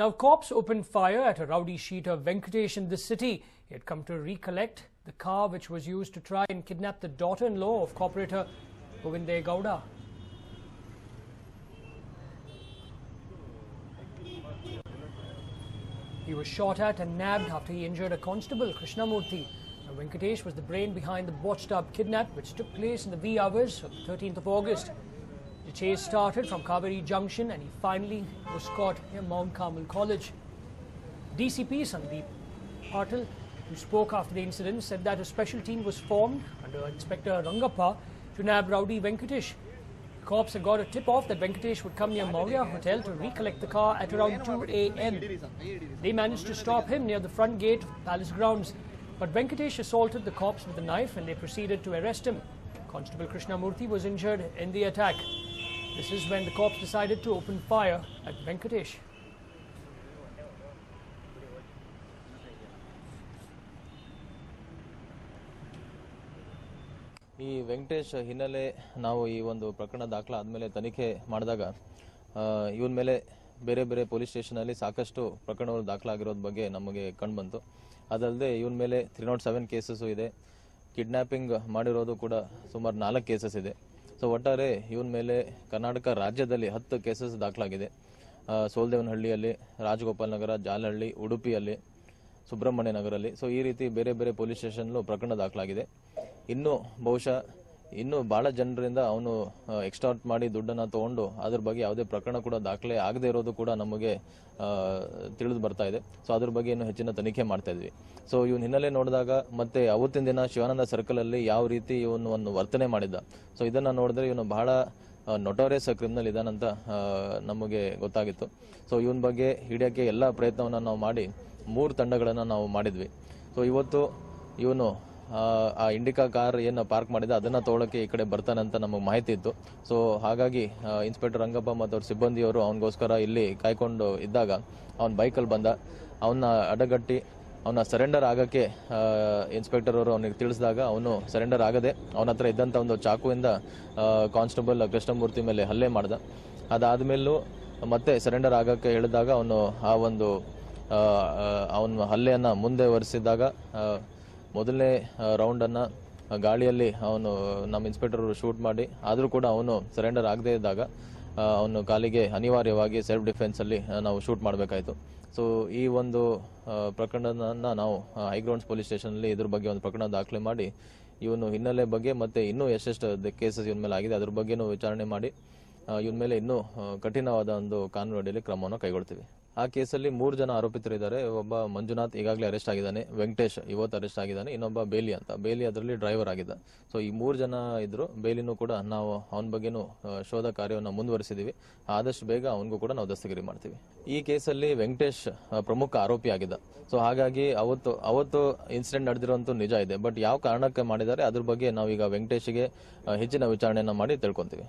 Now, cops opened fire at a rowdy sheeter Venkatesh in the city. He had come to recollect the car which was used to try and kidnap the daughter-in-law of corporator Gowda. He was shot at and nabbed after he injured a constable, Krishnamurthy. Now, Venkatesh was the brain behind the botched-up kidnap which took place in the wee hours of the 13th of August. The chase started from Kaveri Junction and he finally was caught near Mount Carmel College. DCP Sandeep Patil, who spoke after the incident, said that a special team was formed under Inspector Rangappa to nab rowdy Venkatesh. The cops had got a tip-off that Venkatesh would come near Maurya Hotel to recollect the car at around 2 a.m. They managed to stop him near the front gate of Palace grounds, but Venkatesh assaulted the cops with a knife and they proceeded to arrest him. Constable Krishnamurthy was injured in the attack. This is when the cops decided to open fire at Venkatesh. ಈ ವೆಂಕಟೇಶ್ ಹಿನ್ನೆಲೆ ನಾವು ಈ ಒಂದು ಪ್ರಕರಣ ದಾಖಲಾದ್ಮೇಲೆ ತನಿಖೆ ಮಾಡಿದಾಗ ಇವನ ಮೇಲೆ ಬೇರೆ ಬೇರೆ ಪೊಲೀಸ್ ಸ್ಟೇಷನಲ್ಲಿ ಸಾಕಷ್ಟು ಪ್ರಕರಣಗಳು ದಾಖಲಾಗಿರೋದ್ರ ಬಗ್ಗೆ ನಮಗೆ ಕಂಡುಬಂತು. ಅದಲ್ಲದೆ ಇವನ ಮೇಲೆ 307 ಕೇಸಸ್ ಇದೆ. ಕಿಡ್ನಾಪಿಂಗ್ ಮಾಡಿರೋದು ಕೂಡ ಸುಮಾರು 4 ಕೇಸಸ್ ಇದೆ. ಸೊ ಒಟ್ಟಾರೆ ಇವನ ಮೇಲೆ ಕರ್ನಾಟಕ ರಾಜ್ಯದಲ್ಲಿ 10 ಕೇಸಸ್ ದಾಖಲಾಗಿದೆ. ಸೋಲ್ದೇವನಹಳ್ಳಿಯಲ್ಲಿ, ರಾಜಗೋಪಾಲ್ ನಗರ, ಜಾಲಹಳ್ಳಿ, ಉಡುಪಿಯಲ್ಲಿ, ಸುಬ್ರಹ್ಮಣ್ಯ ನಗರಲ್ಲಿ. ಸೊ ಈ ರೀತಿ ಬೇರೆ ಬೇರೆ ಪೊಲೀಸ್ ಸ್ಟೇಷನ್ಲು ಪ್ರಕರಣ ದಾಖಲಾಗಿದೆ. ಇನ್ನು ಬಹುಶಃ ಇನ್ನು ಬಹಳ ಜನರಿಂದ ಅವನು ಎಕ್ಸ್ಟಾರ್ಟ್ ಮಾಡಿ ದುಡ್ಡನ್ನು ತಗೊಂಡು ಅದ್ರ ಬಗ್ಗೆ ಯಾವುದೇ ಪ್ರಕರಣ ಕೂಡ ದಾಖಲೆ ಆಗದೆ ಇರೋದು ಕೂಡ ನಮಗೆ ತಿಳಿದು ಬರ್ತಾ ಇದೆ. ಸೊ ಅದ್ರ ಬಗ್ಗೆ ಇನ್ನು ಹೆಚ್ಚಿನ ತನಿಖೆ ಮಾಡ್ತಾ ಇದ್ವಿ. ಸೊ ಇವನ್ ಹಿನ್ನೆಲೆ ನೋಡಿದಾಗ ಮತ್ತೆ ಅವತ್ತಿನ ದಿನ ಶಿವಾನಂದ ಸರ್ಕಲ್ ಅಲ್ಲಿ ಯಾವ ರೀತಿ ಇವನು ಒಂದು ವರ್ತನೆ ಮಾಡಿದ್ದ, ಸೊ ಇದನ್ನ ನೋಡಿದ್ರೆ ಇವನು ಬಹಳ ನೊಟೋರಿಯಸ್ ಕ್ರಿಮಿನಲ್ ಇದಾನಂತ ನಮಗೆ ಗೊತ್ತಾಗಿತ್ತು. ಸೊ ಇವನ್ ಬಗ್ಗೆ ಹಿಡಿಯೋಕ್ಕೆ ಎಲ್ಲ ಪ್ರಯತ್ನವನ್ನ ನಾವು ಮಾಡಿ 3 ತಂಡಗಳನ್ನ ನಾವು ಮಾಡಿದ್ವಿ. ಸೊ ಇವತ್ತು ಇವನು ಆ ಇಂಡಿಕಾ ಕಾರ್ ಏನು ಪಾರ್ಕ್ ಮಾಡಿದ ಅದನ್ನ ತಗೊಳ್ಳೋಕೆ ಈ ಕಡೆ ಬರ್ತಾನಂತ ನಮಗೆ ಮಾಹಿತಿ ಇತ್ತು. ಸೊ ಹಾಗಾಗಿ ಇನ್ಸ್ಪೆಕ್ಟರ್ ರಂಗಪ್ಪ ಮತ್ತು ಅವ್ರ ಸಿಬ್ಬಂದಿಯವರು ಅವನಿಗೋಸ್ಕರ ಇಲ್ಲಿ ಕಾಯ್ಕೊಂಡು ಇದ್ದಾಗ ಅವನ ಬೈಕಲ್ಲಿ ಬಂದ. ಅವನ್ನ ಅಡಗಟ್ಟಿ ಅವನ ಸರೆಂಡರ್ ಆಗಕ್ಕೆ ಇನ್ಸ್ಪೆಕ್ಟರ್ ಅವರು ಅವನಿಗೆ ತಿಳಿಸಿದಾಗ ಅವನು ಸರೆಂಡರ್ ಆಗದೆ ಅವನ ಹತ್ರ ಇದ್ದಂಥ ಒಂದು ಚಾಕುವಿಂದ ಕಾನ್ಸ್ಟೇಬಲ್ ಕೃಷ್ಣಮೂರ್ತಿ ಮೇಲೆ ಹಲ್ಲೆ ಮಾಡ್ದ. ಅದಾದ್ಮೇಲೂ ಮತ್ತೆ ಸರೆಂಡರ್ ಆಗಕ್ಕೆ ಹೇಳಿದಾಗ ಅವನು ಆ ಒಂದು ಅವನ ಹಲ್ಲೆಯನ್ನ ಮುಂದೆ ಒರೆಸಿದಾಗ ಮೊದಲನೇ ರೌಂಡನ್ನು ಗಾಳಿಯಲ್ಲಿ ಅವನು ನಮ್ಮ ಇನ್ಸ್ಪೆಕ್ಟರ್ ಶೂಟ್ ಮಾಡಿ, ಆದರೂ ಕೂಡ ಅವನು ಸರೆಂಡರ್ ಆಗದೇ ಇದ್ದಾಗ ಅವನು ಕಾಲಿಗೆ ಅನಿವಾರ್ಯವಾಗಿ ಸೆಲ್ಫ್ ಡಿಫೆನ್ಸಲ್ಲಿ ನಾವು ಶೂಟ್ ಮಾಡಬೇಕಾಯಿತು. ಸೊ ಈ ಒಂದು ಪ್ರಕರಣನ ನಾವು ಹೈಗ್ರೌಂಡ್ಸ್ ಪೊಲೀಸ್ ಸ್ಟೇಷನಲ್ಲಿ ಇದ್ರ ಬಗ್ಗೆ ಒಂದು ಪ್ರಕರಣ ದಾಖಲೆ ಮಾಡಿ ಇವನು ಹಿನ್ನೆಲೆ ಬಗ್ಗೆ ಮತ್ತೆ ಇನ್ನೂ ಎಷ್ಟೆಷ್ಟು ಕೇಸಸ್ ಇವನ ಮೇಲೆ ಆಗಿದೆ ಅದ್ರ ಬಗ್ಗೆನೂ ವಿಚಾರಣೆ ಮಾಡಿ ಇವನ ಮೇಲೆ ಇನ್ನೂ ಕಠಿಣವಾದ ಒಂದು ಕಾನೂನು ಅಡಿಯಲ್ಲಿ ಕ್ರಮವನ್ನು ಕೈಗೊಳ್ತೀವಿ. ಆ ಕೇಸಲ್ಲಿ 3 ಜನ ಆರೋಪಿತರಿದ್ದಾರೆ. ಒಬ್ಬ ಮಂಜುನಾಥ್ ಈಗಾಗಲೇ ಅರೆಸ್ಟ್ ಆಗಿದ್ದಾನೆ, ವೆಂಕಟೇಶ್ ಇವತ್ತು ಅರೆಸ್ಟ್ ಆಗಿದ್ದಾನೆ, ಇನ್ನೊಬ್ಬ ಬೇಲಿ ಅಂತ, ಬೇಲಿ ಅದರಲ್ಲಿ ಡ್ರೈವರ್ ಆಗಿದ್ದ. ಸೊ ಈ 3 ಜನ ಇದ್ರು. ಬೇಲಿನೂ ಕೂಡ ನಾವು ಅವನ ಬಗ್ಗೆನೂ ಶೋಧ ಕಾರ್ಯವನ್ನು ಮುಂದುವರಿಸಿದೀವಿ. ಆದಷ್ಟು ಬೇಗ ಅವನಿಗೂ ಕೂಡ ನಾವು ದಸ್ತಗಿರಿ ಮಾಡ್ತೀವಿ. ಈ ಕೇಸಲ್ಲಿ ವೆಂಕಟೇಶ್ ಪ್ರಮುಖ ಆರೋಪಿ ಆಗಿದ್ದ. ಸೊ ಹಾಗಾಗಿ ಅವತ್ತು ಇನ್ಸಿಡೆಂಟ್ ನಡೆದಿರುವಂತೂ ನಿಜ ಇದೆ. ಬಟ್ ಯಾವ ಕಾರಣಕ್ಕೆ ಮಾಡಿದ್ದಾರೆ ಅದ್ರ ಬಗ್ಗೆ ನಾವೀಗ ವೆಂಕಟೇಶ್ಗೆ ಹೆಚ್ಚಿನ ವಿಚಾರಣೆಯನ್ನ ಮಾಡಿ ತಿಳ್ಕೊಂತೀವಿ.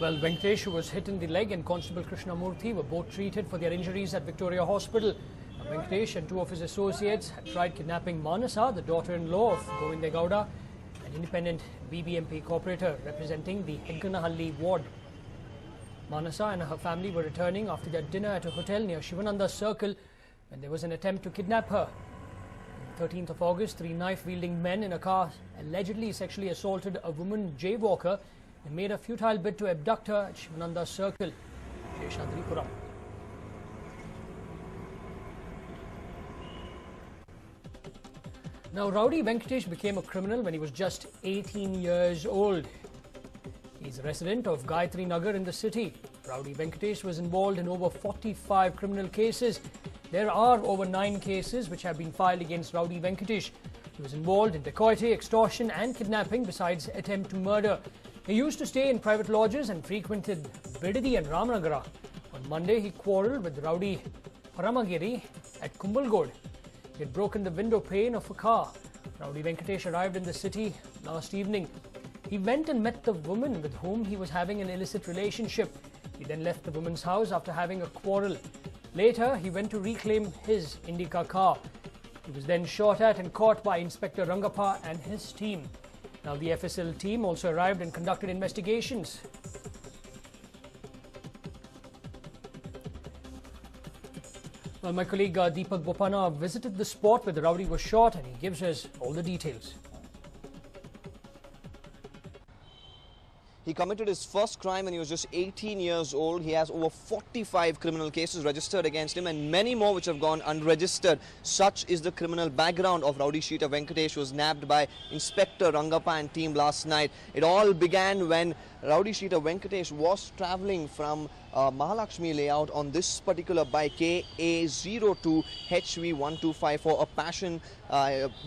Well, Venkatesh, who was hit in the leg, and Constable Krishnamurthy were both treated for their injuries at Victoria Hospital. Venkatesh and 2 of his associates had tried kidnapping Manasa, the daughter-in-law of Gowda, an independent BBMP corporator representing the Hegganahalli ward. Manasa and her family were returning after their dinner at a hotel near Shivananda Circle when there was an attempt to kidnap her. On the 13th of August, 3 knife-wielding men in a car allegedly sexually assaulted a woman jaywalker and made a futile bid to abduct her at Shivananda Circle, Sheshandripuram. Now, rowdy Venkatesh became a criminal when he was just 18 years old. He's a resident of Gayatri Nagar in the city. Rowdy Venkatesh was involved in over 45 criminal cases. There are over 9 cases which have been filed against rowdy Venkatesh. He was involved in dacoity, extortion and kidnapping besides attempt to murder. He used to stay in private lodges and frequented Bidadi and Ramanagara. On Monday, he quarrelled with rowdy Paramagiri at Kumbalgod. He had broken the window pane of a car. Rowdy Venkatesh arrived in the city last evening. He went and met the woman with whom he was having an illicit relationship. He then left the woman's house after having a quarrel. Later, he went to reclaim his Indica car. He was then shot at and caught by Inspector Rangappa and his team. Now, the FSL team also arrived and conducted investigations. Well, my colleague Deepak Bopana visited the spot where the rowdy was shot and he gives us all the details. He committed his first crime when he was just 18 years old. He has over 45 criminal cases registered against him and many more which have gone unregistered. Such is the criminal background of rowdy sheeter Venkatesh, who was nabbed by Inspector Rangappa and team last night. It all began when rowdy sheeter Venkatesh was travelling from Mahalakshmi layout on this particular bike KA02HV1254, a passion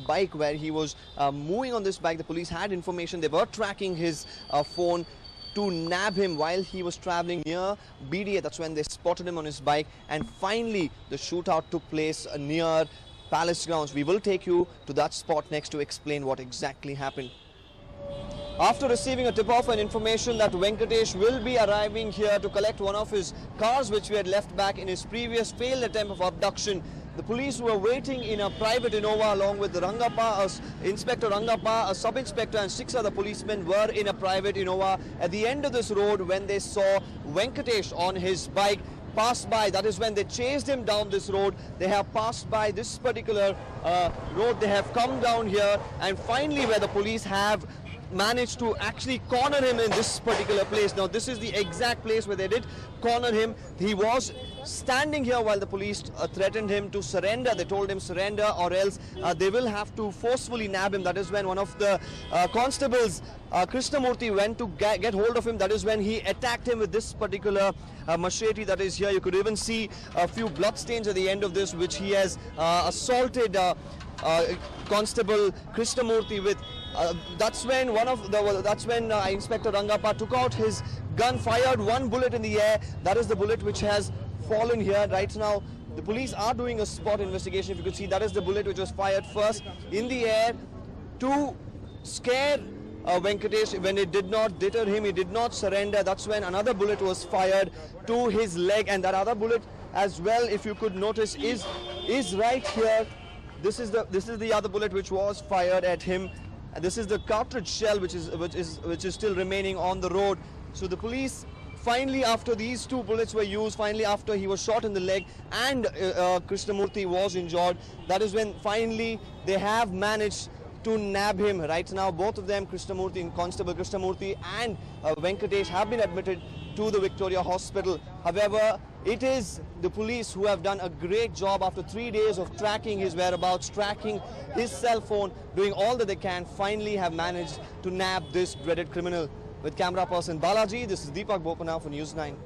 bike, where he was moving on this bike. The police had information. They were tracking his phone to nab him while he was travelling near BDA. That's when they spotted him on his bike, and finally the shootout took place near Palace grounds. We will take you to that spot next to explain what exactly happened. After receiving a tip-off and information that Venkatesh will be arriving here to collect one of his cars which we had left back in his previous failed attempt of abduction, the police were waiting in a private Innova along with the Rangappa, Inspector Rangappa, a sub-inspector and 6 other policemen were in a private Innova at the end of this road when they saw Venkatesh on his bike pass by. That is when they chased him down this road. They have passed by this particular road. They have come down here, and finally where the police have managed to actually corner him in this particular place. Now this is the exact place where they did corner him. He was standing here while the police threatened him to surrender. They told him surrender or else they will have to forcefully nab him. That is when one of the constables, Krishnamurthy, went to get hold of him. That is when he attacked him with this particular machete that is here. You could even see a few blood stains at the end of this, which he has assaulted Constable Krishnamurthy with. That's when Inspector Rangappa took out his gun, fired one bullet in the air. That is the bullet which has fallen here. Right now the police are doing a spot investigation. If you could see, that is the bullet which was fired first in the air to scare Venkatesh. When it did not deter him, he did not surrender. That's when another bullet was fired to his leg, and that other bullet as well, if you could notice, is right here. This is the other bullet which was fired at him. And this is the cartridge shell which is still remaining on the road. So the police finally, after these 2 bullets were used, finally after he was shot in the leg and Krishnamurthy was injured, that is when finally they have managed to nab him. Right now both of them, Krishnamurthy, Constable Krishnamurthy and Venkatesh, have been admitted to the Victoria Hospital. However, it is the police who have done a great job after 3 days of tracking his whereabouts, tracking his cell phone, doing all that they can, finally have managed to nab this dreaded criminal. With camera person Balaji, this is Deepak Bopana for News 9.